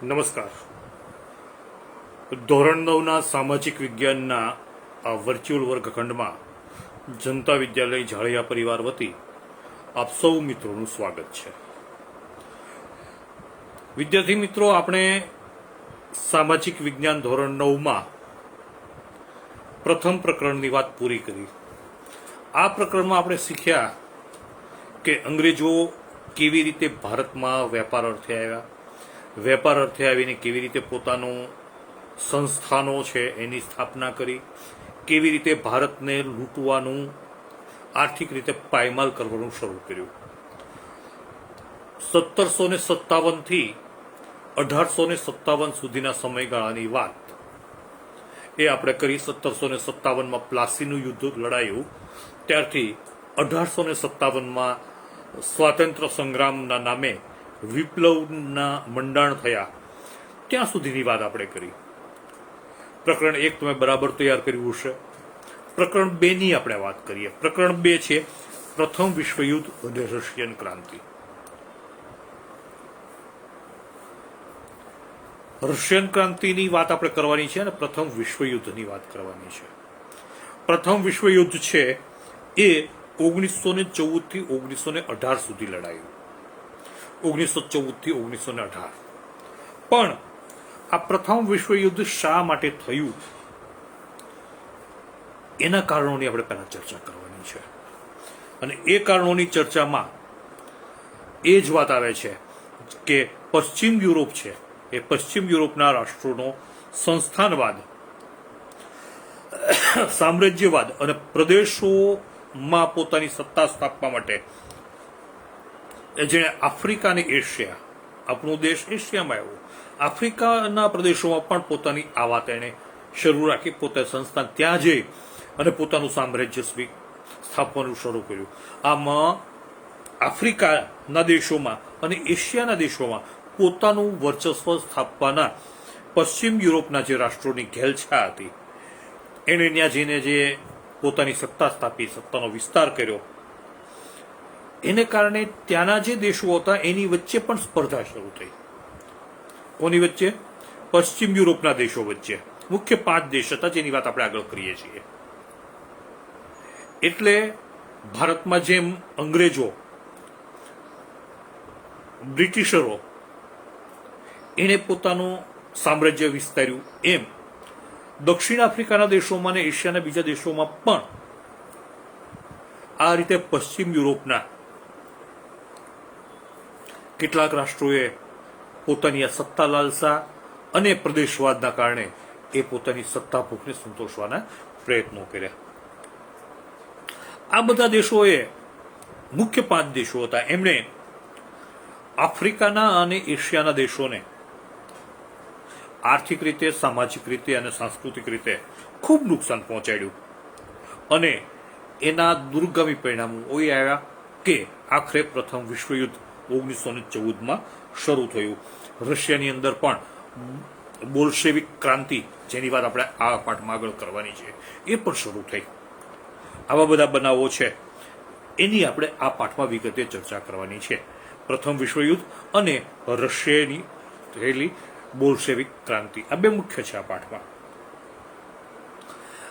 નમસ્કાર. ધોરણ 9ના સામાજિક વિજ્ઞાનના આ વર્ચ્યુઅલ વર્ગખંડમાં જનતા વિદ્યાલય ઝાળિયા પરિવાર વતી આપ સૌ મિત્રોનું સ્વાગત છે. વિદ્યાર્થી મિત્રો, આપણે સામાજિક વિજ્ઞાન ધોરણ 9માં પ્રથમ પ્રકરણની વાત પૂરી કરી. આ પ્રકરણમાં આપણે શીખ્યા કે અંગ્રેજો કેવી રીતે ભારતમાં વેપાર અર્થે આવ્યા, વેપાર અર્થે આવીને કેવી રીતે પોતાનું સંસ્થાનો છે એની સ્થાપના કરી, કેવી રીતે ભારતને લૂંટવાનું, આર્થિક રીતે પાયમાલ કરવાનું શરૂ કર્યું. 1757 થી 1857 સુધીના સમયગાળાની વાત એ આપણે કરી. 1757માં પ્લાસીનું યુદ્ધ લડાયું, ત્યારથી 1857માં સ્વાતંત્ર્ય સંગ્રામના નામે વિપ્લવના મંડાણ થયા ત્યાં સુધીની વાત આપણે કરી. પ્રકરણ 1 તમે બરાબર તૈયાર કર્યું હશે. પ્રકરણ 2ની આપણે વાત કરીએ. પ્રકરણ 2 છે પ્રથમ વિશ્વયુદ્ધ અને રશિયન ક્રાંતિ. રશિયન ક્રાંતિની વાત આપણે કરવાની છે અને પ્રથમ વિશ્વયુદ્ધની વાત કરવાની છે. પ્રથમ વિશ્વયુદ્ધ છે એ 1914 થી 1918 સુધી લડાયું. 1914 થી 1918. પણ આ પ્રથમ વિશ્વયુદ્ધ શા માટે થયું એના કારણોની આપણે પહેલા ચર્ચા કરવાની છે. અને એ કારણોની ચર્ચામાં એ જ વાત આવે છે કે પશ્ચિમ યુરોપ છે એ પશ્ચિમ યુરોપના રાષ્ટ્રોનો સંસ્થાનવાદ, સામ્રાજ્યવાદ અને પ્રદેશોમાં પોતાની સત્તા સ્થાપવા માટે જેણે આફ્રિકા અને એશિયા, આપણો દેશ એશિયામાં આવ્યો, આફ્રિકાના પ્રદેશોમાં પણ પોતાની આવા તેણે શરૂ રાખી, પોતાની સંસ્થાન ત્યાં જઈ અને પોતાનું સામ્રાજ્ય સ્થાપવાનું શરૂ કર્યું. આમાં આફ્રિકાના દેશોમાં અને એશિયાના દેશોમાં પોતાનું વર્ચસ્વ સ્થાપવાના પશ્ચિમ યુરોપના જે રાષ્ટ્રોની ઘેલછા હતી એણે ત્યાં જઈને જે પોતાની સત્તા સ્થાપી, સત્તાનો વિસ્તાર કર્યો, એને કારણે ત્યાંના જે દેશો હતા એની વચ્ચે પણ સ્પર્ધા શરૂ થઈ. કોની વચ્ચે? પશ્ચિમ યુરોપના દેશો વચ્ચે. મુખ્ય 5 દેશ હતા જેની વાત આપણે આગળ કરીએ છીએ. એટલે ભારતમાં જેમ અંગ્રેજો, બ્રિટિશરો એને પોતાનું સામ્રાજ્ય વિસ્તાર્યું, એમ દક્ષિણ આફ્રિકાના દેશોમાં અને એશિયાના બીજા દેશોમાં પણ આ રીતે પશ્ચિમ યુરોપના કેટલાક રાષ્ટ્રોએ પોતાની આ સત્તા લાલસા અને પ્રદેશવાદના કારણે એ પોતાની સત્તા ભૂખને સંતોષવાના પ્રયત્નો કર્યા. આ બધા દેશોએ, મુખ્ય 5 દેશો હતા, એમણે આફ્રિકાના અને એશિયાના દેશોને આર્થિક રીતે, સામાજિક રીતે અને સાંસ્કૃતિક રીતે ખૂબ નુકસાન પહોંચાડ્યું. અને એના દૂરગામી પરિણામો એ આવ્યા કે આખરે પ્રથમ વિશ્વયુદ્ધ 1914માં શરૂ થયું. રશિયાની અંદર પણ બોલ્શેવિક ક્રાંતિ, જેની વાત આપણે આ પાઠમાં આગળ કરવાની છે, એ પણ શરૂ થઈ. આવા બધા બનાવો છે એની આપણે આ પાઠમાં વિગતે ચર્ચા કરવાની છે. પ્રથમ વિશ્વયુદ્ધ અને રશિયાની થયેલી બોલ્શેવિક ક્રાંતિ, આ બે મુખ્ય છે આ પાઠમાં.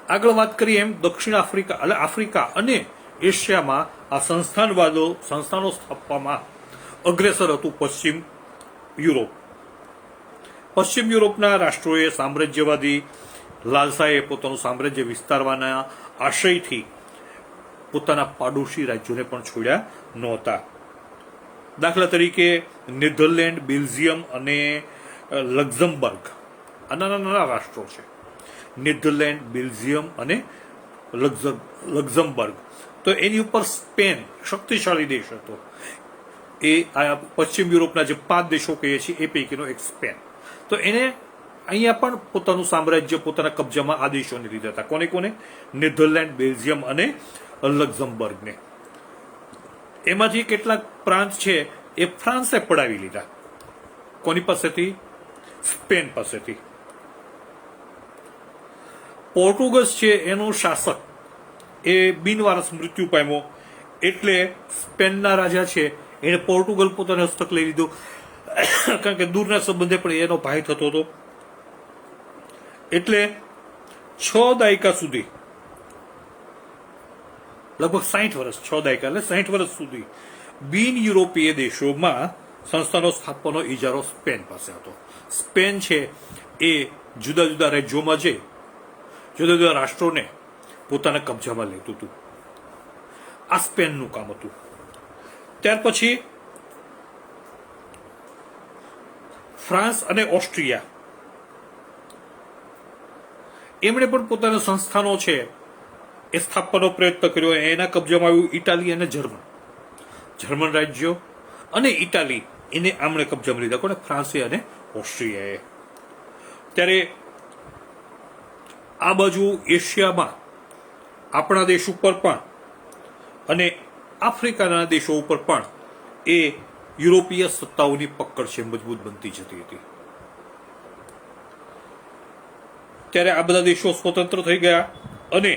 આગળ વાત કરીએ એમ દક્ષિણ આફ્રિકા, એટલે આફ્રિકા અને એશિયામાં આ સંસ્થાનો સ્થાપવામાં અગ્રેસર હતું પશ્ચિમ યુરોપ. પશ્ચિમ યુરોપના રાષ્ટ્રોએ સામ્રાજ્યવાદી લાલસાએ પોતાનું સામ્રાજ્ય વિસ્તારવાના આશયથી પોતાના પાડોશી રાજ્યોને પણ છોડ્યા નહોતા. દાખલા તરીકે નેધરલેન્ડ, બેલ્જિયમ અને લક્ઝમબર્ગ આ નાના નાના રાષ્ટ્રો છે. નેધરલેન્ડ, બેલ્જિયમ અને લક્ઝમબર્ગ. તો એની ઉપર સ્પેન શક્તિશાળી દેશ હતો. એ આ પશ્ચિમ યુરોપના જે 5 દેશો કહીએ છીએ એ પૈકીનો એક સ્પેન. તો એને અહીંયા પણ પોતાનું સામ્રાજ્ય પોતાના કબજામાં આ દેશોને લીધા હતા. કોને કોને? નેધરલેન્ડ, બેલ્જિયમ અને લક્ઝમબર્ગને. એમાંથી કેટલાક પ્રાંત છે એ ફ્રાન્સે પડાવી લીધા. કોની પાસેથી? સ્પેન પાસેથી. પોર્ટુગસ છે એનો શાસક એ બિનવારસ મૃત્યુ પામ્યો, એટલે સ્પેનના રાજા છે એને પોર્ટુગલ પોતાને હસ્તક લઈ લીધો. કારણ કે દૂરના સંબંધે પણ એનો ભાઈ થતો હતો. એટલે 6 દાયકા સુધી, લગભગ 60 વર્ષ, 6 દાયકા એટલે 60 વર્ષ સુધી બિન યુરોપીય દેશોમાં સંસ્થાનો સ્થાપવાનો ઇજારો સ્પેન પાસે હતો. સ્પેન છે એ જુદા જુદા રાજ્યોમાં જઈ જુદા જુદા રાષ્ટ્રોને પોતાના કબજામાં લેતું હતું. આ સ્પેનનું કામ હતું. ત્યાર પછી ફ્રાન્સ અને ઓસ્ટ્રિયા એમણે પણ પોતાના સંસ્થાનો છે એ સ્થાપવાનો પ્રયત્ન કર્યો. એના કબજામાં આવ્યું ઇટાલી અને જર્મન રાજ્યો અને ઇટાલી એને આમણે કબજામાં લીધા. કોને? ફ્રાન્સે અને ઓસ્ટ્રિયાએ. ત્યારે આ બાજુ એશિયામાં આપણા દેશ ઉપર પણ અને આફ્રિકાના દેશો ઉપર પણ એ યુરોપીય સત્તાઓની પકડ છે મજબૂત બનતી જતી હતી. ત્યારે આ બધા દેશો સ્વતંત્ર થઈ ગયા અને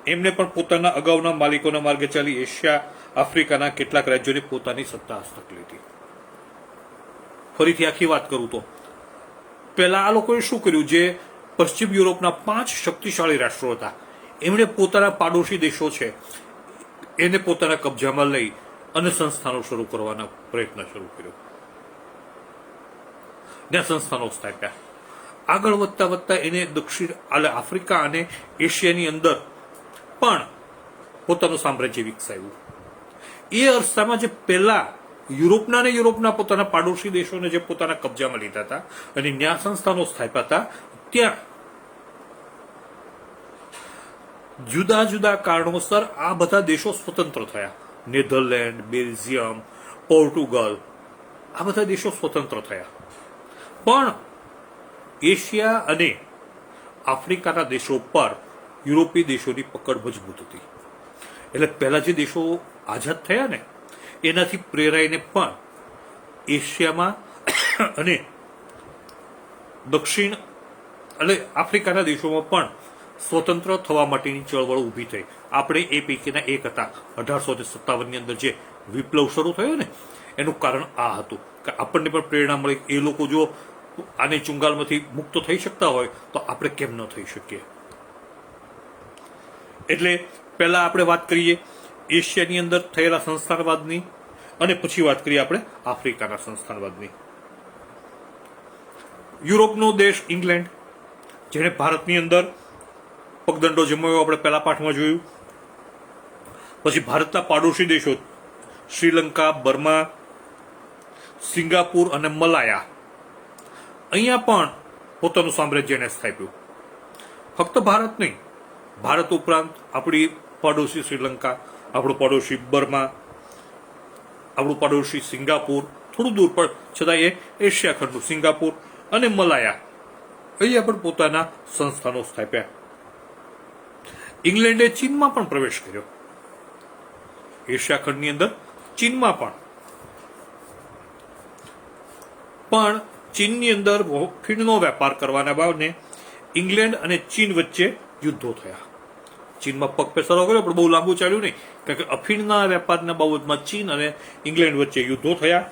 એમને પણ પોતાના અગાઉના માલિકોના માર્ગે ચાલી એશિયા, આફ્રિકાના કેટલાક રાજ્યોને પોતાની સત્તા હસ્તક લીધી. ફરીથી આખી વાત કરું તો પહેલા આ લોકોએ શું કર્યું? જે પશ્ચિમ યુરોપના 5 શક્તિશાળી રાષ્ટ્રો હતા એમણે પોતાના પાડોશી દેશો છે એને પોતાના કબજામાં લઈ અને સંસ્થાનો શરૂ કરવાના પ્રયત્ન શરૂ કર્યો. ત્યાં સંસ્થાનો સ્થાપ્યા. આગળ વધતા વધતા એને દક્ષિણ આફ્રિકા અને એશિયાની અંદર પણ પોતાનું સામ્રાજ્ય વિકસાવ્યું. એ અરસામાં જે પહેલા યુરોપના પોતાના પાડોશી દેશોને જે પોતાના કબજામાં લીધા હતા અને ન્યા સંસ્થાનો સ્થાપ્યા હતા, ત્યાં જુદા જુદા કારણોસર આ બધા દેશો સ્વતંત્ર થયા. નેધરલેન્ડ, બેલ્જિયમ, પોર્ટુગલ, આ બધા દેશો સ્વતંત્ર થયા. પણ એશિયા અને આફ્રિકાના દેશો પર યુરોપીય દેશોની પકડ મજબૂત હતી. એટલે પહેલા જે દેશો આઝાદ થયા ને એનાથી પ્રેરાઈને પણ એશિયામાં અને દક્ષિણ એટલે આફ્રિકાના દેશોમાં પણ સ્વતંત્ર થવા માટેની ચળવળ ઊભી થઈ. આપણે એ પૈકીના એક હતા. 1857ની અંદર જે વિપ્લવ શરૂ થયો ને એનું કારણ આ હતું કે આપણને પણ પ્રેરણા મળી. એ લોકો જો આને ચુંગાલમાંથી મુક્ત થઈ શકતા હોય તો આપણે કેમ ન થઈ શકીએ? એટલે પહેલા આપણે વાત કરીએ એશિયાની અંદર થયેલા સંસ્થાનવાદની અને પછી વાત કરીએ આપણે આફ્રિકાના સંસ્થાનવાદની. યુરોપનો દેશ ઇંગ્લેન્ડ, જેણે ભારતની અંદર પગદંડો જમાવ્યો, આપણે પહેલા પાઠમાં જોયું. પછી ભારતના પાડોશી દેશો શ્રીલંકા, બર્મા, સિંગાપુર અને મલાયા, અહીંયા પણ પોતાનું સામ્રાજ્ય એને સ્થાપ્યું. ફક્ત ભારત નહીં, ભારત ઉપરાંત આપણી પાડોશી શ્રીલંકા, આપણું પાડોશી બર્મા, આપણું પાડોશી સિંગાપુર, થોડું દૂર પણ છતાં એ એશિયા ખંડનું સિંગાપુર અને મલાયા, અહીંયા પણ પોતાના સંસ્થાનો સ્થાપ્યા. ઇંગ્લેન્ડે ચીનમાં પણ પ્રવેશ કર્યો. એશિયા ખંડની અંદર ચીનમાં પણ ચીનની અંદર ફીણનો વેપાર કરવાના બાબતે ઇંગ્લેન્ડ અને ચીન વચ્ચે યુદ્ધો થયા. ચીનમાં પગ પેસારો કર્યો પણ બહુ લાંબુ ચાલ્યું નહીં, કારણ કે અફીણના વેપારના બાબતમાં ચીન અને ઇંગ્લેન્ડ વચ્ચે યુદ્ધો થયા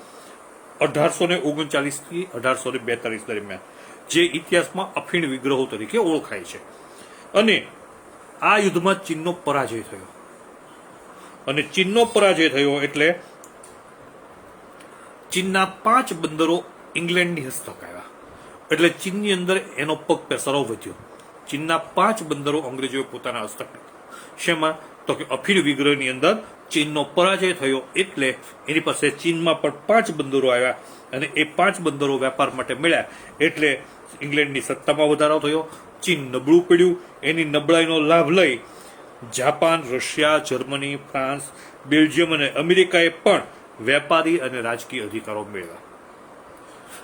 1839 થી 1842 દરમિયાન, જે ઇતિહાસમાં અફીણ વિગ્રહો તરીકે ઓળખાય છે. અને આ યુદ્ધમાં ચીનનો પરાજય થયો. અને ચીનનો પરાજય થયો એટલે ચીનના 5 બંદરો ઇંગ્લેન્ડની હસ્તક આવ્યા. એટલે ચીનની અંદર એનો પગ પેસારો વધ્યો. ચીનના 5 બંદરો અંગ્રેજોએ પોતાના હસ્તક લીધા. શેમાં? તો કે અફીણ વિગ્રહની અંદર ચીનનો પરાજય થયો એટલે એની પાસે ચીનમાં પણ 5 બંદરો આવ્યા અને એ 5 બંદરો વેપાર માટે મળ્યા એટલે ઇંગ્લેન્ડની સત્તામાં વધારો થયો. ચીન નબળું પડ્યું. એની નબળાઈનો લાભ લઈ Japan, Russia, Germany, France, Belgium અને અમેરિકાએ પણ વેપારી અને રાજકીય અધિકારો મેળવ્યા.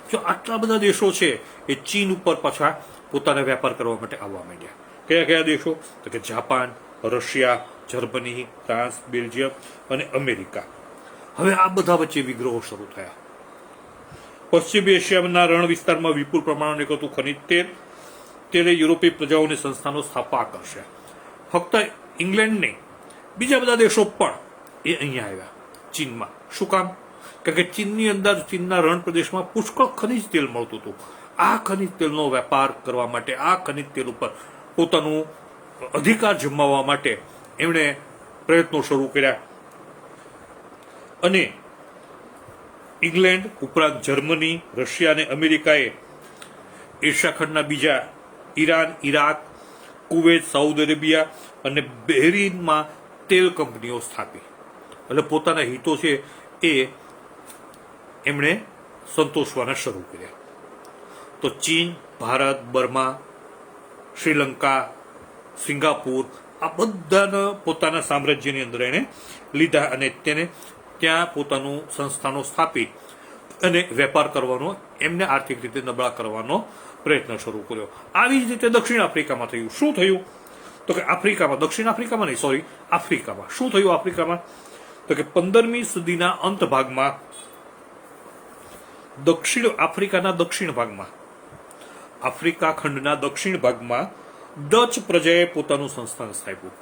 જો આટલા બધા દેશો છે એ ચીન ઉપર પાછા પોતાના વેપાર કરવા માટે આવવા માંડ્યા. કયા કયા દેશો? તો કે Japan, Russia, Germany, France, Belgium અને અમેરિકા. હવે આ બધા વચ્ચે વિગ્રહો શરૂ થયા. પશ્ચિમ એશિયાના રણ વિસ્તારમાં વિપુલ પ્રમાણમાં નીકળતું ખનિજ તેલે યુરોપીય પ્રજાઓની સંસ્થાનો સ્થાપવા આકર્ષ્યા. ફક્ત ઇંગ્લેન્ડ નહીં, બીજા બધા દેશો પણ એ અહીંયા આવ્યા ચીનમાં. શું કામ? કારણ કે ચીનની અંદર ચીનના રણ પ્રદેશમાં પુષ્કળ ખનિજ તેલ મળતું હતું. આ ખનિજ તેલનો વેપાર કરવા માટે, આ ખનિજ તેલ ઉપર પોતાનું અધિકાર જમાવવા માટે એમણે પ્રયત્નો શરૂ કર્યા. અને ઇંગ્લેન્ડ ઉપરાંત જર્મની, રશિયા અને અમેરિકાએ એશિયા ખંડના બીજા Iran, Iraq, Kuwait, Saudi Arabia અને બહેરીનમાં તેલ કંપનીઓ સ્થાપી. એટલે પોતાના હિતો છે એ એમણે સંતોષવાના શરૂ કર્યા. તો ચીન, ભારત, બર્મા, શ્રીલંકા, સિંગાપુર આ બધાને પોતાના સામ્રાજ્યની અંદર એણે લીધા અને તેને ત્યાં પોતાનું સંસ્થાનો સ્થાપી અને વેપાર કરવાનો, એમને આર્થિક રીતે નબળા કરવાનો પ્રયત્ન શરૂ કર્યો. આવી જ રીતે દક્ષિણ આફ્રિકામાં થયું. શું થયું? તો કે આફ્રિકામાં, દક્ષિણ આફ્રિકામાં નહીં, સોરી, આફ્રિકામાં શું થયું? આફ્રિકામાં તો કે 15મી સદીના અંત ભાગમાં દક્ષિણ આફ્રિકાના દક્ષિણ ભાગમાં, આફ્રિકા ખંડના દક્ષિણ ભાગમાં ડચ પ્રજાએ પોતાનું સંસ્થાન સ્થાપ્યું.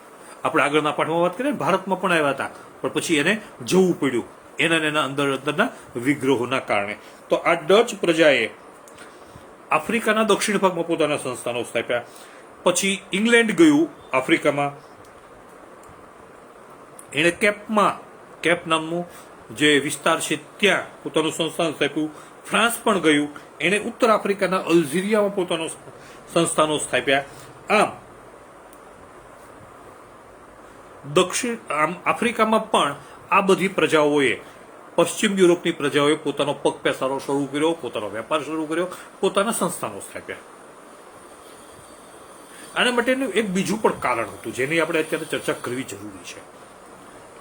આપણે આગળના પાઠમાં વાત કરીએ, ભારતમાં પણ આવ્યા હતા, પણ પછી એને જવું પડ્યું એના અંદરના વિગ્રહોના કારણે. તો આ ડચ પ્રજાએ આફ્રિકાના દક્ષિણ ભાગમાં પોતાના સંસ્થાનો સ્થાપ્યા. પછી ઇંગ્લેન્ડ ગયું આફ્રિકામાં, એણે કેપ નામનું જે વિસ્તાર છે ત્યાં પોતાનું સંસ્થાન સ્થાપ્યું. ફ્રાન્સ પણ ગયું, એણે ઉત્તર આફ્રિકાના અલ્જીરિયામાં પોતાનું સંસ્થાનો સ્થાપ્યા. આમ આફ્રિકામાં પણ આ બધી પ્રજાઓએ, પશ્ચિમ યુરોપની પ્રજાઓએ પોતાનો પગ પેસારો શરૂ કર્યો, પોતાનો વેપાર શરૂ કર્યો, પોતાના સંસ્થાનો સ્થાપ્યા. આના માટેનું એક બીજું પણ કારણ હતું જેની આપણે અત્યારે ચર્ચા કરવી જરૂરી છે.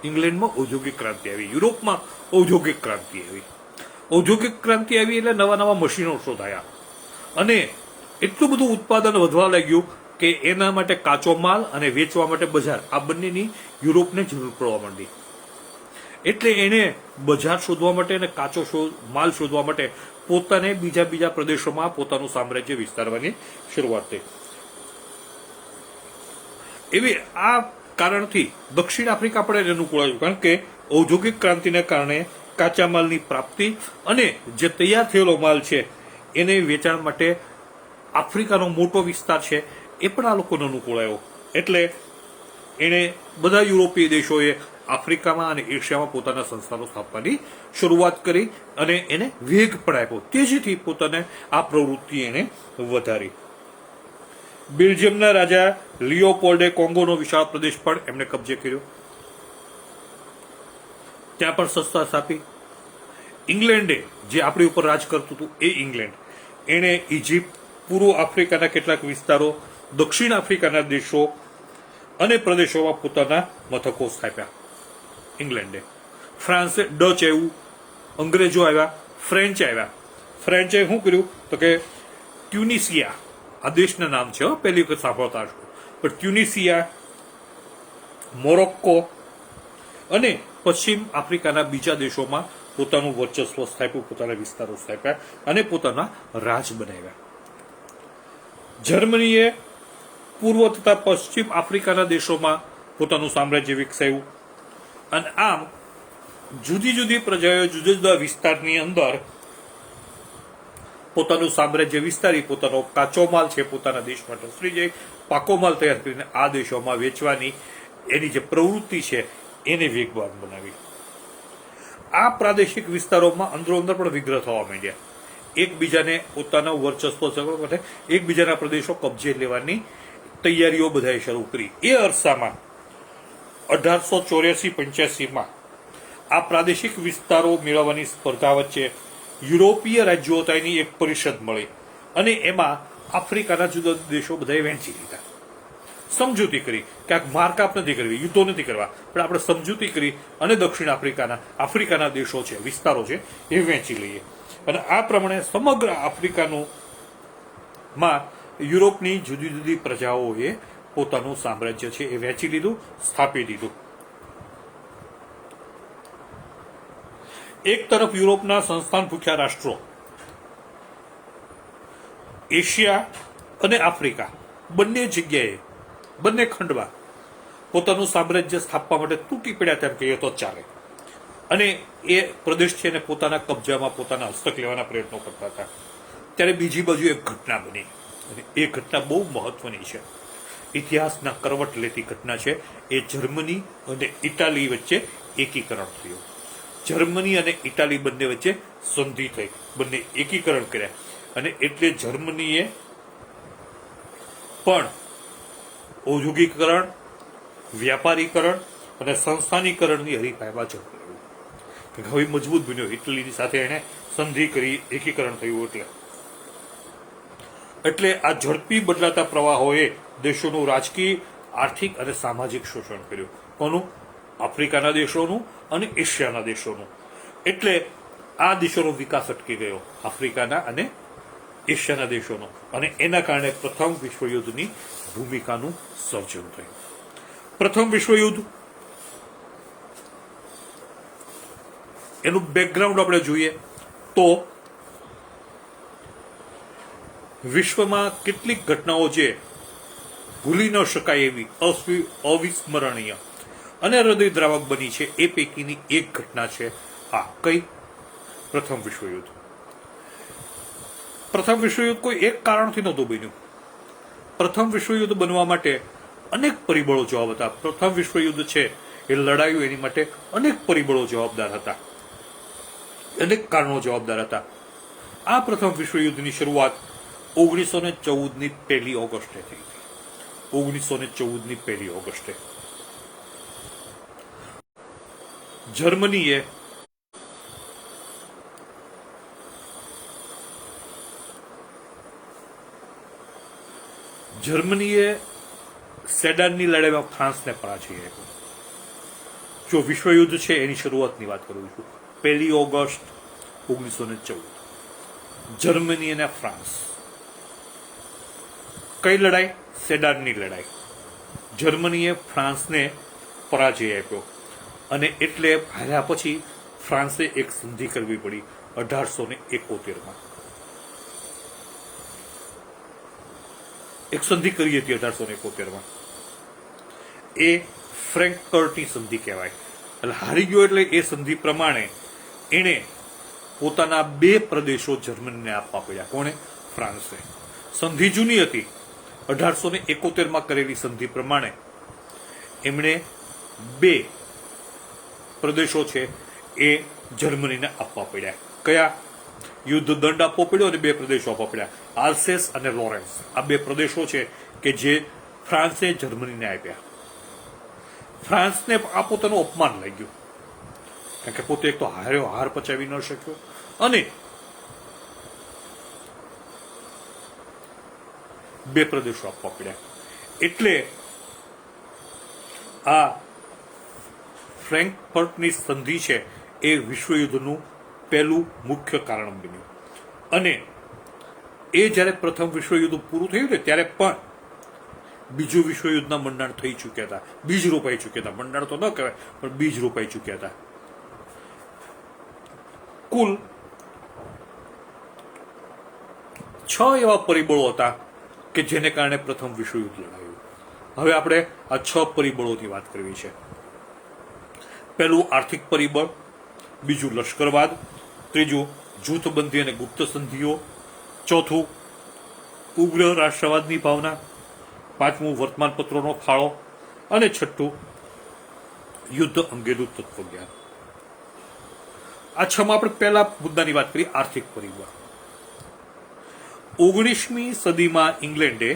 ઇંગ્લેન્ડમાં ઔદ્યોગિક ક્રાંતિ આવી, યુરોપમાં ઔદ્યોગિક ક્રાંતિ આવી. ઔદ્યોગિક ક્રાંતિ આવી એટલે નવા નવા મશીનો શોધાયા અને એટલું બધું ઉત્પાદન વધવા લાગ્યું કે એના માટે કાચો માલ અને વેચવા માટે બજાર, આ બંનેની યુરોપને જરૂર પડવા માંડી. એટલે એણે બજાર શોધવા માટે અને કાચો માલ શોધવા માટે પોતાને બીજા પ્રદેશોમાં પોતાનું સામ્રાજ્ય વિસ્તારવાની શરૂઆત થઈ. એવી આ કારણથી દક્ષિણ આફ્રિકા પણ એને અનુકૂળ આવ્યું, કારણ કે ઔદ્યોગિક ક્રાંતિને કારણે કાચા માલની પ્રાપ્તિ અને જે તૈયાર થયેલો માલ છે એને વેચાણ માટે આફ્રિકાનો મોટો વિસ્તાર છે એ પણ આ લોકોને અનુકૂળ આવ્યો. એટલે એણે બધા યુરોપીય દેશોએ આફ્રિકામાં અને એશિયામાં પોતાના સંસ્થાનો સ્થાપવાની શરૂઆત કરી અને એને વેગ પણ આપ્યો. તેજીથી પોતાને આ પ્રવૃત્તિ એને વધારી. બેલ્જિયમના રાજા લિયોપોલ્ડે કોંગોનો વિશાળ પ્રદેશ પણ એમણે કબજે કર્યો, ત્યાં પણ સંસ્થા સ્થાપી. ઇંગ્લેન્ડે જે આપણી ઉપર રાજ કરતું હતું એ ઇંગ્લેન્ડ, એણે ઇજિપ્ત, પૂર્વ આફ્રિકાના કેટલાક વિસ્તારો, દક્ષિણ આફ્રિકાના દેશો અને પ્રદેશોમાં પોતાના મથકો સ્થાપ્યા. ઇંગ્લેન્ડે, ફ્રાન્સે, ડચ આવ્યું, અંગ્રેજો આવ્યા, ફ્રેન્ચ આવ્યા. ફ્રેન્ચે શું કર્યું તો કે ટ્યુનિસિયા, આ દેશના નામ છે, પહેલી વખત સાંભળતા હશો, પણ ટ્યુનિસિયા, મોરોક્કો અને પશ્ચિમ આફ્રિકાના બીજા દેશોમાં પોતાનું વર્ચસ્વ સ્થાપ્યું, પોતાના વિસ્તારો સ્થાપ્યા અને પોતાના રાજ બનાવ્યા. જર્મનીએ પૂર્વ તથા પશ્ચિમ આફ્રિકાના દેશોમાં પોતાનું સામ્રાજ્ય વિકસાવ્યું અને આમ જુદી જુદી પ્રજાઓએ જુદા જુદા વિસ્તારની અંદર પોતાનું સામ્રાજ્ય વિસ્તારી, પોતાનો કાચો માલ છે પોતાના દેશ માટે ઉતરી જાય, પાકો માલ તૈયાર કરીને આ દેશોમાં વેચવાની એની જે પ્રવૃત્તિ છે એને વેગવાન બનાવી. આ પ્રાદેશિક વિસ્તારોમાં અંદરોઅંદર પણ વિગ્રહ થવા માંડ્યા. એકબીજાને પોતાનો વર્ચસ્વ જગાડવા માટે એકબીજાના પ્રદેશો કબજે લેવાની તૈયારીઓ બધાએ શરૂ કરી. એ અરસામાં 1884-85માં આ પ્રાદેશિક વિસ્તારો મેળવવાની સ્પર્ધા વચ્ચે યુરોપીય રાજ્યો હતા એની એક પરિષદ મળી અને એમાં આફ્રિકાના જુદા જુદા દેશો બધાએ વહેંચી લીધા. સમજૂતી કરી કે આ મારકાપ નથી કરવી, યુદ્ધો નથી કરવા, પણ આપણે સમજૂતી કરી અને દક્ષિણ આફ્રિકાના દેશો છે, વિસ્તારો છે એ વહેંચી લઈએ. અને આ પ્રમાણે સમગ્ર આફ્રિકાનું માં યુરોપની જુદી જુદી પ્રજાઓએ પોતાનું સામ્રાજ્ય છે એ વહેંચી લીધું, સ્થાપી દીધું. એક તરફ યુરોપના સંસ્થાન ભૂખ્યા રાષ્ટ્રો એશિયા અને આફ્રિકા બંને જગ્યાએ, બંને ખંડમાં પોતાનું સામ્રાજ્ય સ્થાપવા માટે તૂટી પડ્યા તેમ કહીએ તો ચાલે. અને એ પ્રદેશ છે એને પોતાના કબજામાં પોતાના હસ્તક લેવાના પ્રયત્નો કરતા હતા. ત્યારે બીજી બાજુ એક ઘટના બની અને એ ઘટના બહુ મહત્વની છે, ઇતિહાસના કરવટ લેતી ઘટના છે. એ જર્મની અને ઇટાલી વચ્ચે એકીકરણ થયું. જર્મની અને ઇટાલી બંને વચ્ચે સંધિ થઈ, બંને એકીકરણ કર્યા અને એટલે જર્મનીએ પણ ઔદ્યોગિકરણ, વ્યાપારીકરણ અને સંસ્થાનીકરણની હરીફાઈમાં ઝડપ્યું. હવે મજબૂત બન્યો, ઇટલીની સાથે એને સંધિ કરી, એકીકરણ થયું. એટલે આ ઝડપી બદલાતા પ્રવાહોએ દેશોનું રાજકીય, આર્થિક અને સામાજિક શોષણ કર્યું. કોનું? આફ્રિકાના દેશોનું અને એશિયાના દેશોનું. એટલે આ દેશોનો વિકાસ અટકી ગયો, આફ્રિકાના અને એશિયાના દેશોનો, અને એના કારણે પ્રથમ વિશ્વયુદ્ધની ભૂમિકાનું સર્જન થયું. પ્રથમ વિશ્વયુદ્ધ, એનું બેકગ્રાઉન્ડ આપણે જોઈએ તો વિશ્વમાં કેટલીક ઘટનાઓ જે ભૂલી ન શકાય એવી, અવિસ્મરણીય અને હૃદયદ્રાવક બની છે, એ પૈકીની એક ઘટના છે આ કઈ? પ્રથમ વિશ્વયુદ્ધ. પ્રથમ વિશ્વયુદ્ધ કોઈ એક કારણથી નહોતું બન્યું. પ્રથમ વિશ્વયુદ્ધ બનવા માટે અનેક પરિબળો જવાબ હતા. પ્રથમ વિશ્વયુદ્ધ છે એ લડાયું, એની માટે અનેક પરિબળો જવાબદાર હતા, અનેક કારણો જવાબદાર હતા. આ પ્રથમ વિશ્વયુદ્ધની શરૂઆત 1914ની 1 ઓગસ્ટે થઈ હતી. 1914ની 1 ઓગસ્ટે જર્મનીએ સેડાનની લડાઈમાં ફ્રાન્સને પરાજય આપ્યો. જો વિશ્વયુદ્ધ છે એની શરૂઆતની વાત કરું છું, 1 ઓગસ્ટ 1914, જર્મની અને ફ્રાન્સ. કઈ લડાઈ? સેડાનની લડાઈ. જર્મનીએ ફ્રાન્સને પરાજય આપ્યો અને એટલે હાર્યા પછી ફ્રાન્સે એક સંધિ કરવી પડી 1871માં. એક સંધિ કરી હતી 1871માં. એ ફ્રેન્કફર્ટની સંધિ કહેવાય. એટલે હારી ગયો એટલે એ સંધિ પ્રમાણે એણે પોતાના 2 પ્રદેશો જર્મનીને આપવા પડ્યા. કોણે? ફ્રાન્સે. સંધિ જૂની હતી, 1871માં કરેલી સંધિ પ્રમાણે એમણે 2 પ્રદેશો છે એ જર્મનીને આપવા પડ્યા. કયા? યુદ્ધ દંડ આપવો પડ્યો અને 2 પ્રદેશો આપવા પડ્યા, આલ્સેસ અને લોરેન્સ. આ 2 પ્રદેશો છે કે જે ફ્રાન્સે જર્મનીને આપ્યા. ફ્રાન્સને આ પોતાનું અપમાન લાગ્યું, કારણ કે પોતે એક તો હાર પચાવી ન શક્યો અને 2 પ્રદેશો આપવા પડ્યા. એટલે આ ફ્રેન્કફર્ટની સંધિ છે એ વિશ્વયુદ્ધનું પહેલું મુખ્ય કારણ બન્યું. અને એ જ્યારે પ્રથમ વિશ્વયુદ્ધ પૂરું થયું ને ત્યારે પણ બીજું વિશ્વયુદ્ધના મંડાણ થઈ ચૂક્યા હતા, બીજ રોપાઈ ચૂક્યા હતા. મંડાણ તો ન કહેવાય, પણ બીજ રોપાઈ ચૂક્યા હતા. કુલ 6 એવા પરિબળો હતા કે જેને કારણે પ્રથમ વિશ્વયુદ્ધ લડાયું. હવે આપણે આ 6 પરિબળોની વાત કરવી છે. પહેલું આર્થિક પરિબળ, બીજું લશ્કરવાદ, ત્રીજું જૂથબંધી અને ગુપ્ત સંધિઓ, ચોથું ઉગ્ર રાષ્ટ્રવાદની ભાવના, પાંચમું વર્તમાનપત્રોનો ફાળો અને છઠ્ઠું યુદ્ધ અંગેનું તત્વજ્ઞાન. આ 6માં આપણે પહેલા મુદ્દાની વાત કરી, આર્થિક પરિબળ. 19મી સદીમાં ઇંગ્લેન્ડે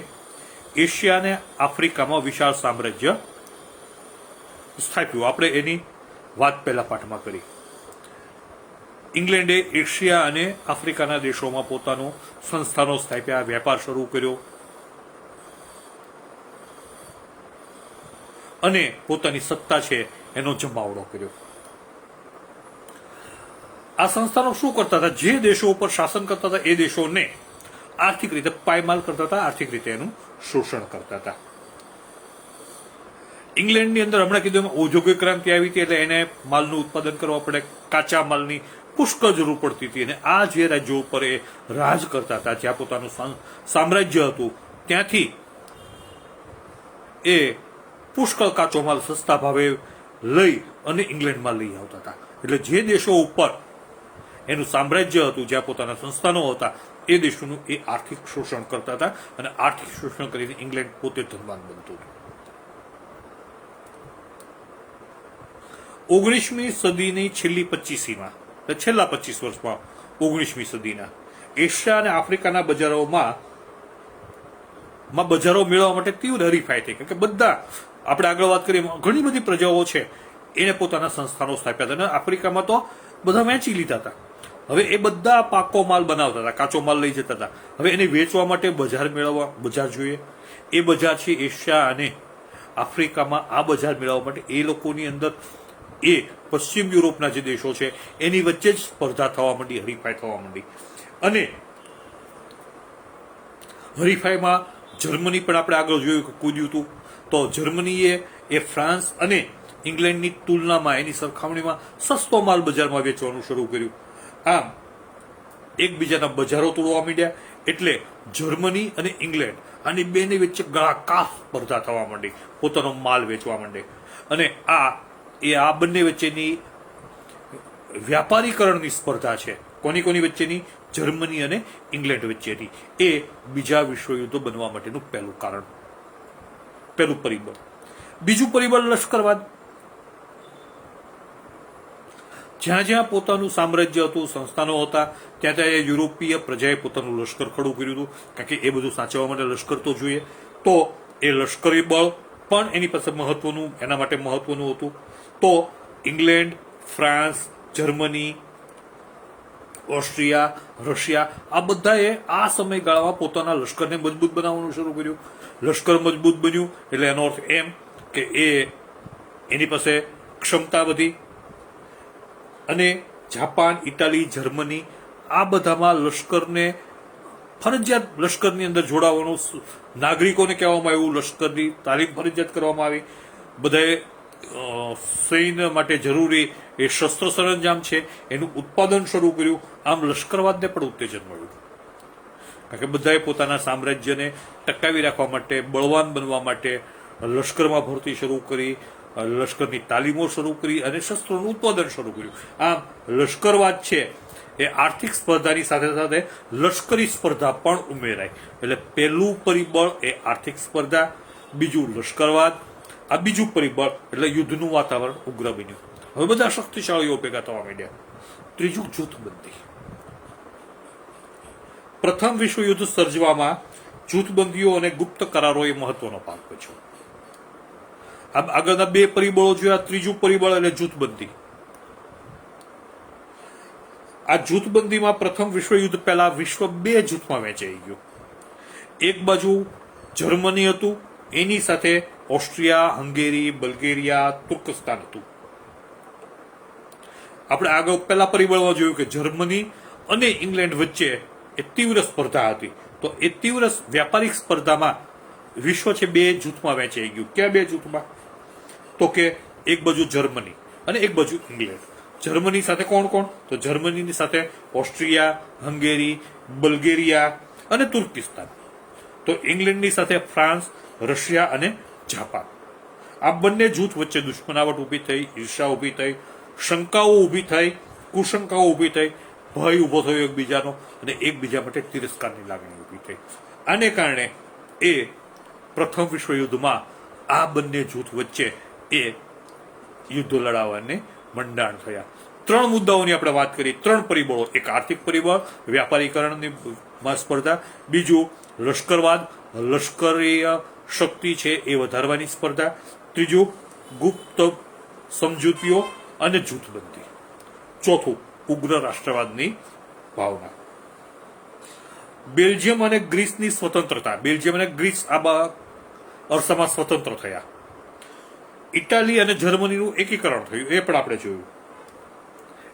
એશિયા અને આફ્રિકામાં વિશાળ સામ્રાજ્ય સ્થાપ્યું. આપણે એની વાત પહેલા પાઠમાં કરી. ઇંગ્લેન્ડે એશિયા અને આફ્રિકાના દેશોમાં પોતાનો સંસ્થાનો સ્થાપ્યા, વેપાર શરૂ કર્યો અને પોતાની સત્તા છે એનો જમાવડો કર્યો. આ સંસ્થાનો શું કરતા હતા? જે દેશો ઉપર શાસન કરતા હતા એ દેશોને આર્થિક રીતે પાયમાલ કરતા હતા, આર્થિક રીતે એનું શોષણ કરતા હતા. ઇંગ્લેન્ડની અંદર હમણાં કીધું ઔદ્યોગિક ક્રાંતિ આવી હતી એટલે એને માલનું ઉત્પાદન કરવા પડે, કાચા માલની પુષ્કળ જરૂર પડતી હતી. અને આ જે રાજ્યો ઉપર એ રાજ કરતા હતા, જ્યાં પોતાનું સામ્રાજ્ય હતું, ત્યાંથી એ પુષ્કળ કાચો માલ સસ્તા ભાવે લઈ અને ઇંગ્લેન્ડમાં લઈ આવતા હતા. એટલે જે દેશો ઉપર એનું સામ્રાજ્ય હતું, જ્યાં પોતાના સંસ્થાનો હતા, એ દેશોનું એ આર્થિક શોષણ કરતા હતા અને આર્થિક શોષણ કરીને ઇંગ્લેન્ડ પોતે ધનવાન બનતું હતું. 19મી સદીની છેલ્લી 25મીમાં, છેલ્લા 25 વર્ષમાં 19મી સદીના એશિયા અને આફ્રિકાના બજારોમાં બજારો મેળવવા માટે તીવ્ર હરીફાઈ થઈ. કારણ કે બધા, આપણે આગળ વાત કરીએ, ઘણી બધી પ્રજાઓ છે એને પોતાના સંસ્થાનો સ્થાપ્યા હતા અને આફ્રિકામાં તો બધા વેચી લીધા હતા. હવે એ બધા પાકો માલ બનાવતા હતા, કાચો માલ લઈ જતા હતા. હવે એને વેચવા માટે બજાર મેળવવા, બજાર જોઈએ. એ બજાર છે એશિયા અને આફ્રિકામાં. આ બજાર મેળવવા માટે એ લોકોની અંદર એ પશ્ચિમ યુરોપના જે દેશો છે એની વચ્ચે જ સ્પર્ધા થવા માંડી, હરીફાઈ થવા માંડી. અને હરીફાઈમાં જર્મની પણ આપણે આગળ જોયું કે કૂદ્યું હતું. તો જર્મનીએ એ ફ્રાન્સ અને ઇંગ્લેન્ડની તુલનામાં, એની સરખામણીમાં સસ્તો માલ બજારમાં વેચવાનું શરૂ કર્યું. આમ એકબીજાના બજારો તોડવા માંડ્યા. એટલે જર્મની અને ઇંગ્લેન્ડ આની બેની વચ્ચે ગળાકાફ સ્પર્ધા થવા માંડી, પોતાનો માલ વેચવા માંડે. અને આ બંને વચ્ચેની વ્યાપારીકરણની સ્પર્ધા છે. કોની વચ્ચેની? જર્મની અને ઇંગ્લેન્ડ વચ્ચેની. એ બીજા વિશ્વયુદ્ધ બનવા માટેનું પહેલું કારણ, પહેલું પરિબળ. બીજું પરિબળ લશ્કરવાદ. જ્યાં જ્યાં પોતાનું સામ્રાજ્ય હતું, સંસ્થાનો હતા, ત્યાં ત્યાં યુરોપીય પ્રજાએ પોતાનું લશ્કર ખડું કર્યું હતું. કારણ કે એ બધું સાચવવા માટે લશ્કર તો જોઈએ. તો એ લશ્કરી બળ પણ એની પાસે એના માટે મહત્વનું હતું. તો England, France, Germany, Austria, Russia, આ બધાએ આ સમયગાળામાં પોતાના લશ્કરને મજબૂત બનાવવાનું શરૂ કર્યું. લશ્કર મજબૂત બન્યું એટલે એનો અર્થ એમ કે એની પાસે ક્ષમતા વધી. અને જાપાન, ઇટાલી, જર્મની, આ બધામાં લશ્કરને ફરજિયાત લશ્કરની અંદર જોડાવાનું નાગરિકોને કહેવામાં આવ્યું. લશ્કરની તાલીમ ફરજિયાત કરવામાં આવી. બધાએ સૈન્ય માટે જરૂરી એ શસ્ત્ર સરંજામ છે એનું ઉત્પાદન શરૂ કર્યું. આમ લશ્કરવાદને પણ ઉત્તેજન મળ્યું. કારણ કે બધાએ પોતાના સામ્રાજ્યને ટકાવી રાખવા માટે, બળવાન બનવા માટે લશ્કરમાં ભરતી શરૂ કરી, લશ્કરની તાલીમો શરૂ કરી અને શસ્ત્રોનું ઉત્પાદન શરૂ કર્યું. આમ લશ્કરવાદ છે એ આર્થિક સ્પર્ધાની સાથે સાથે લશ્કરી સ્પર્ધા પણ ઉમેરાય. એટલે પહેલું પરિબળ એ આર્થિક સ્પર્ધા, બીજું લશ્કરવાદ, આ બીજું પરિબળ એટલે યુદ્ધનું વાતાવરણ ઉગ્ર બન્યું. હવે બધા શક્તિશાળીઓ ભેગા થવા માંડ્યા. ત્રીજું જૂથબંધી. પ્રથમ વિશ્વયુદ્ધ સર્જવામાં જૂથબંધીઓ અને ગુપ્ત કરારોએ મહત્વનો ભાગ ભજવ્યો. આગળના બે પરિબળો જોયા. ત્રીજું પરિબળ એટલે જૂથબંધી. આ જૂથબંધીમાં પ્રથમ વિશ્વયુદ્ધ પહેલા વિશ્વ બે જૂથમાં વહેંચાઈ ગયું. એક બાજુ જર્મની હતું, એની સાથે ઓસ્ટ્રિયા, હંગેરી, બલ્ગેરિયા, તુર્કસ્તાન હતું. આપણે આગળ પહેલા પરિબળમાં જોયું કે જર્મની અને ઇંગ્લેન્ડ વચ્ચે એ તીવ્ર સ્પર્ધા હતી. તો એ તીવ્ર વ્યાપારિક સ્પર્ધામાં વિશ્વ છે બે જૂથમાં વહેંચાઈ ગયું. ક્યાં બે જૂથમાં? તો કે એક બાજુ જર્મની અને એક બાજુ ઇંગ્લેન્ડ. જર્મની સાથે કોણ કોણ? તો જર્મનીની સાથે ઓસ્ટ્રિયા, હંગેરી, બલ્ગેરિયા અને તુર્કિસ્તાન. તો ઇંગ્લેન્ડની સાથે ફ્રાન્સ, રશિયા અને જાપાન. આ બંને જૂથ વચ્ચે દુશ્મનાવટ ઊભી થઈ, ઈર્ષા ઊભી થઈ, શંકાઓ ઊભી થઈ, કુશંકાઓ ઊભી થઈ, ભય ઊભો થયો એકબીજાનો અને એકબીજા માટે તિરસ્કારની લાગણી ઊભી થઈ. આને કારણે એ પ્રથમ વિશ્વયુદ્ધમાં આ બંને જૂથ વચ્ચે એ યુદ્ધ લડાવવાને મંડાણ થયા. ત્રણ મુદ્દાઓની આપણે વાત કરી, ત્રણ પરિબળો. એક આર્થિક પરિબળ, વ્યાપારીકરણની સ્પર્ધા. બીજું લશ્કરવાદ, લશ્કરીય શક્તિ છે એ વધારવાની સ્પર્ધા. ત્રીજું ગુપ્ત સમજૂતીઓ અને જૂથબંધી. ચોથું ઉગ્ર રાષ્ટ્રવાદની ભાવના. બેલ્જિયમ અને ગ્રીસની સ્વતંત્રતા. બેલ્જિયમ અને ગ્રીસ આ અરસામાં સ્વતંત્ર થયા. ઇટાલી અને જર્મનીનું એકીકરણ થયું, એ પણ આપણે જોયું.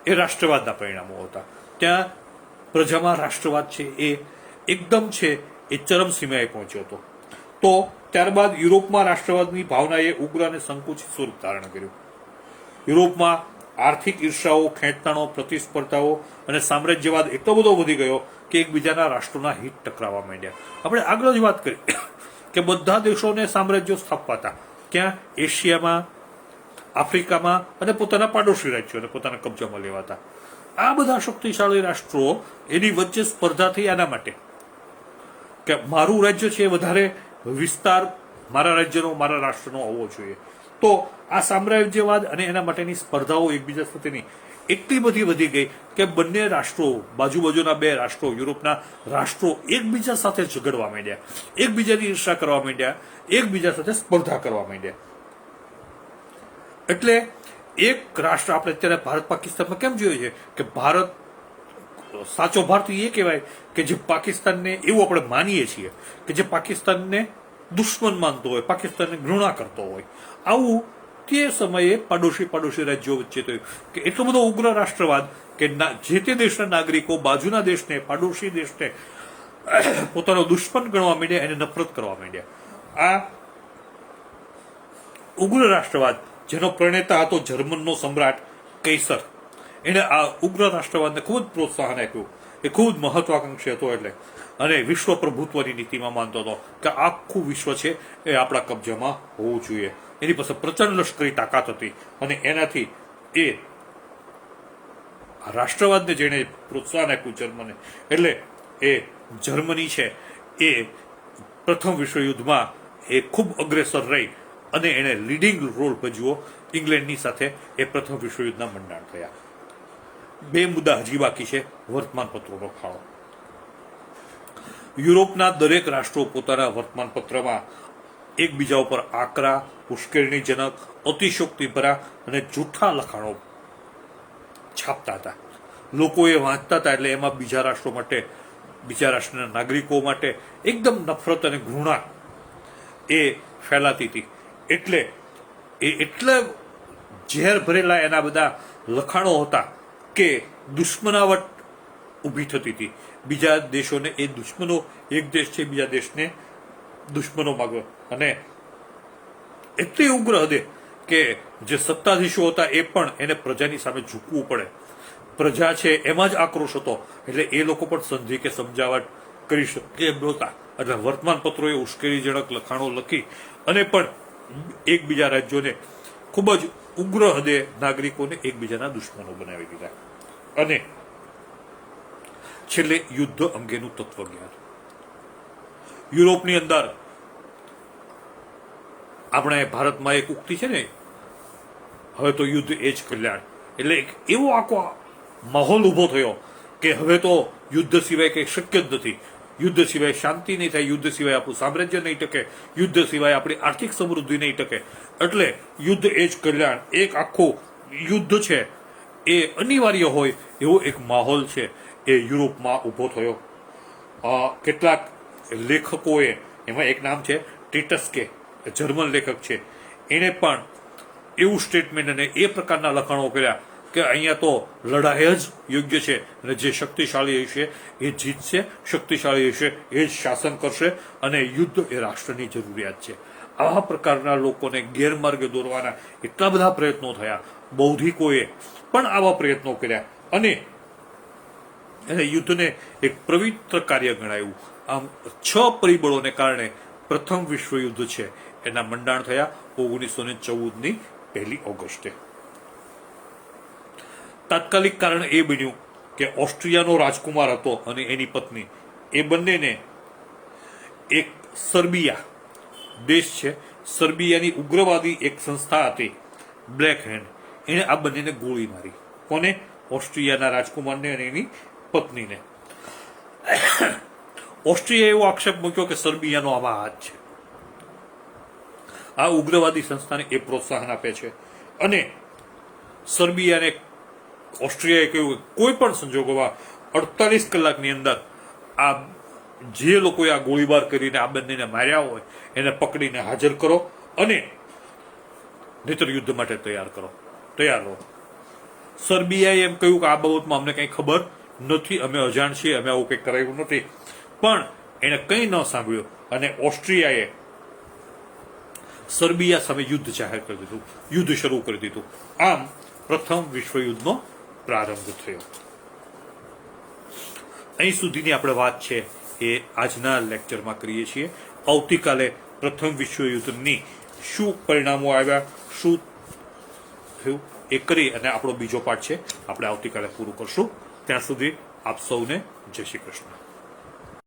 એ રાષ્ટ્રવાદના પરિણામો હતા. ત્યાં પ્રજામાં રાષ્ટ્રવાદ છે એ એકદમ છે એ ચરમસીમાએ પહોંચ્યો હતો. તો ત્યારબાદ યુરોપમાં રાષ્ટ્રવાદની ભાવનાએ ઉગ્ર અને સંકુચિત સ્વરૂપ ધારણ કર્યું. યુરોપમાં આર્થિક ઈર્ષાઓ, ખેંચતાણો, પ્રતિસ્પર્ધાઓ અને સામ્રાજ્યવાદ એટલો બધો વધી ગયો કે એકબીજાના રાષ્ટ્રોના હિત ટકરાવવા માંડ્યા. આપણે આગળ જ વાત કરી કે બધા દેશોને સામ્રાજ્યો સ્થાપવા હતા. ક્યાં? એશિયામાં, આફ્રિકામાં અને પોતાના પાડોશી રાજ્યોને પોતાના કબજામાં લેવાતા. આ બધા શક્તિશાળી રાષ્ટ્રો એની વચ્ચે સ્પર્ધા થઈ આના માટે કે મારું રાજ્ય છે એ વધારે વિસ્તાર મારા રાજ્યનો મારા રાષ્ટ્રનો હોવો જોઈએ. તો આ સામ્રાજ્યવાદ અને એના માટેની સ્પર્ધાઓ એકબીજા સાથેની એટલી બધી વધી ગઈ કે બંને રાષ્ટ્રો, બાજુબાજુના બે રાષ્ટ્રો, યુરોપના રાષ્ટ્રો એકબીજા સાથે ઝઘડવા માંડ્યા, એકબીજાની ઈર્ષા કરવા માંડ્યા, એકબીજા સાથે સ્પર્ધા કરવા માંડ્યા. એટલે એક રાષ્ટ્ર, આપણે અત્યારે ભારત પાકિસ્તાનમાં કેમ જોઈએ છે કે ભારત, સાચો ભારતીય એ કહેવાય કે જે પાકિસ્તાનને, એવું આપણે માનીએ છીએ કે જે પાકિસ્તાનને દુશ્મન માનતો હોય, પાકિસ્તાનને ઘૃણા કરતો હોય. આવું તે સમયે પાડોશી રાજ્યો વચ્ચે થયું કે એટલો બધો ઉગ્ર રાષ્ટ્રવાદ કે જે તે દેશના નાગરિકો બાજુના દેશને, પાડોશી દેશને પોતાનો દુશ્મન ગણવા માંડ્યા, એને નફરત કરવા માંડ્યા. આ ઉગ્ર રાષ્ટ્રવાદ, જેનો પ્રણેતા હતો જર્મનનો સમ્રાટ કૈસર, એને આ ઉગ્ર રાષ્ટ્રવાદને ખૂબ જ પ્રોત્સાહન આપ્યું. એ ખૂબ જ મહત્વાકાંક્ષી હતો એટલે, અને વિશ્વ પ્રભુત્વની નીતિમાં માનતો હતો કે આખું વિશ્વ છે એ આપણા કબજામાં હોવું જોઈએ. એની પાસે પ્રચંડ લશ્કરી તાકાત હતી અને એનાથી એ રાષ્ટ્રવાદને જેને પ્રોત્સાહન આપ્યું જર્મને, એટલે એ જર્મની છે એ પ્રથમ વિશ્વયુદ્ધમાં એ ખૂબ અગ્રેસર રહી અને એણે લીડિંગ રોલ ભજવ્યો. ઇંગ્લેન્ડની સાથે એ પ્રથમ વિશ્વયુદ્ધના મંડાણ થયા. બે મુદ્દા હજી બાકી છે. વર્તમાનપત્રોનો ફાળો. યુરોપના દરેક રાષ્ટ્રો પોતાના વર્તમાનપત્રમાં એકબીજા ઉપર આકરા, ઉશ્કેરણીજનક, અતિશોક્તિભરા અને જૂઠા લખાણો છાપતા હતા. લોકો એ વાંચતા હતા એટલે એમાં બીજા રાષ્ટ્રો માટે, બીજા રાષ્ટ્રના નાગરિકો માટે એકદમ નફરત અને ઘૃણા એ ફેલાતી હતી. એટલે એ એટલા ઝેર ભરેલા એના બધા લખાણો હતા કે દુશ્મનાવટ ઊભી થતી હતી. બીજા દેશોને એ દુશ્મનો, એક દેશ છે બીજા દેશને દુશ્મનો માગવા, અને એટલી ઉગ્ર હદે કે જે સત્તાધીશો હતા એ પણ એને પ્રજાની સામે ઝૂકવું પડે. પ્રજા છે એમાં જ આક્રોશ હતો એટલે એ લોકો પણ સંધિ કે સમજાવટ કરી શકે એમ નહોતા. એટલે વર્તમાનપત્રોએ ઉશ્કેરણીજનક લખાણો લખી અને પણ એકબીજા રાજ્યોને ખૂબ જ ઉગ્ર હદે નાગરિકોને એકબીજાના દુશ્મનો બનાવી દીધા. અને છેલ્લે યુદ્ધ અંગેનું તત્વજ્ઞાન. યુરોપની અંદર આપણે ભારતમાં એક ઉક્તિ છે ને, હવે તો યુદ્ધ એ જ કલ્યાણ. એટલે એવો આખો માહોલ ઉભો થયો કે હવે તો યુદ્ધ સિવાય કંઈ શક્ય જ નથી. યુદ્ધ સિવાય શાંતિ નહીં થાય, યુદ્ધ સિવાય આપણું સામ્રાજ્ય નહીં ટકે, યુદ્ધ સિવાય આપણી આર્થિક સમૃદ્ધિ નહીં ટકે. એટલે યુદ્ધ એ જ કલ્યાણ, એક આખું યુદ્ધ છે એ અનિવાર્ય હોય એવો એક માહોલ છે એ યુરોપમાં ઊભો થયો. કેટલાક લેખકોએ, એમાં એક નામ છે ટીટસ્કે, જર્મન લેખક છે, એણે પણ એવું સ્ટેટમેન્ટ અને એ પ્રકારના લખાણો કર્યા કે અહીંયા તો લડાઈ જ યોગ્ય છે અને જે શક્તિશાળી હશે એ જીતશે, શક્તિશાળી હશે એ જ શાસન કરશે અને યુદ્ધ એ રાષ્ટ્રની જરૂરિયાત છે. આવા પ્રકારના લોકોને ગેરમાર્ગે દોરવાના એટલા બધા પ્રયત્નો થયા. બૌદ્ધિકોએ પણ આવા પ્રયત્નો કર્યા અને એને યુદ્ધને એક પવિત્ર કાર્ય ગણાયું. આમ 6 પરિબળોને કારણે પ્રથમ વિશ્વયુદ્ધ છે એના મંડાણ થયા 1914ની 1 ઓગસ્ટે. તાત્કાલિક કારણ એ બન્યું કે ઓસ્ટ્રિયાનો રાજકુમાર હતો અને એની પત્ની, એ બંનેને એક સર્બિયા દેશ છે, સર્બિયાની ઉગ્રવાદી એક સંસ્થા હતી બ્લેક હેન્ડ, એને આ બંનેને ગોળી મારી. કોને? ઓસ્ટ્રિયાના રાજકુમારને અને એની પત્નીને. ઓસ્ટ્રિયાએ એવો આક્ષેપ મૂક્યો કે સર્બિયાનો આમાં હાથ છે. આ ઉગ્રવાદી સંસ્થાને એ પ્રોત્સાહન આપે છે અને સર્બિયાને ઓસ્ટ્રિયાએ કહ્યું કે કોઈ પણ સંજોગોમાં 48 કલાકની અંદર આ જે લોકોએ આ ગોળીબાર કરીને આ બંનેને માર્યા હોય એને પકડીને હાજર કરો અને નહીંતર યુદ્ધ માટે તૈયાર રહો. સર્બિયાએ એમ કહ્યું કે આ બાબતમાં અમને કંઈ ખબર નથી, અમે અજાણ છીએ, અમે આવું કંઈ કરાયું નથી. પણ એને કંઈ ન સાંભળ્યું અને ઓસ્ટ્રિયાએ સર્બિયા સામે યુદ્ધ જાહેર કરી દીધું, યુદ્ધ શરૂ કરી દીધું. આમ પ્રથમ વિશ્વયુદ્ધનો પ્રારંભ થયો. અહીં સુધીની આપણે વાત છે એ આજના લેક્ચરમાં કરીએ છીએ. આવતીકાલે પ્રથમ વિશ્વયુદ્ધની શું પરિણામો આવ્યા, શું થયું એ કરી અને આપણો બીજો પાઠ છે આપણે આવતીકાલે પૂરું કરશું. ત્યાં સુધી આપ સૌને જય શ્રી કૃષ્ણ.